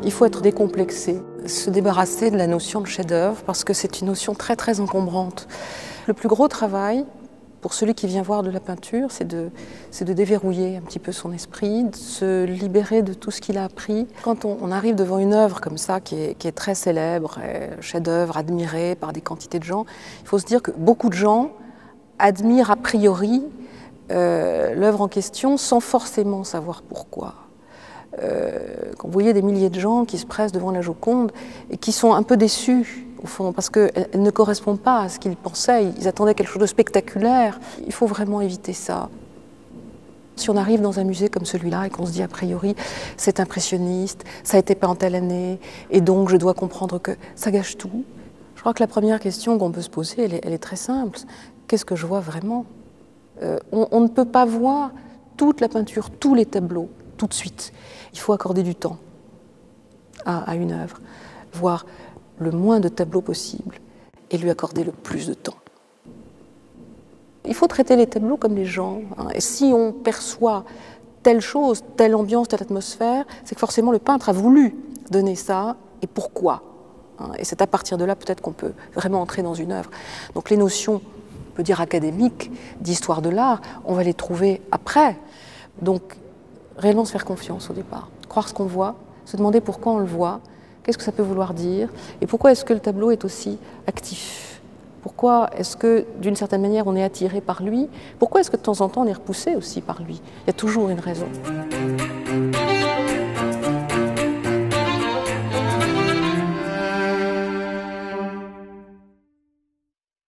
Il faut être décomplexé, se débarrasser de la notion de chef-d'œuvre parce que c'est une notion très très encombrante. Le plus gros travail pour celui qui vient voir de la peinture, c'est de déverrouiller un petit peu son esprit, de se libérer de tout ce qu'il a appris. Quand on arrive devant une œuvre comme ça qui est très célèbre, chef-d'œuvre, admiré par des quantités de gens, il faut se dire que beaucoup de gens admirent a priori l'œuvre en question sans forcément savoir pourquoi. Quand vous voyez des milliers de gens qui se pressent devant la Joconde et qui sont un peu déçus, au fond, parce qu'elle ne correspond pas à ce qu'ils pensaient, ils attendaient quelque chose de spectaculaire. Il faut vraiment éviter ça. Si on arrive dans un musée comme celui-là et qu'on se dit a priori c'est impressionniste, ça a été peint en telle année, et donc je dois comprendre que ça gâche tout, je crois que la première question qu'on peut se poser, elle est très simple. Qu'est-ce que je vois vraiment ? On ne peut pas voir toute la peinture, tous les tableaux, tout de suite. Il faut accorder du temps à une œuvre, voir le moins de tableaux possible et lui accorder le plus de temps. Il faut traiter les tableaux comme les gens. Et si on perçoit telle chose, telle ambiance, telle atmosphère, c'est que forcément le peintre a voulu donner ça et pourquoi. Et c'est à partir de là peut-être qu'on peut vraiment entrer dans une œuvre. Donc les notions, on peut dire académiques, d'histoire de l'art, on va les trouver après. Donc réellement se faire confiance au départ, croire ce qu'on voit, se demander pourquoi on le voit, qu'est-ce que ça peut vouloir dire, et pourquoi est-ce que le tableau est aussi actif. Pourquoi est-ce que, d'une certaine manière, on est attiré par lui? Pourquoi est-ce que de temps en temps, on est repoussé aussi par lui? Il y a toujours une raison.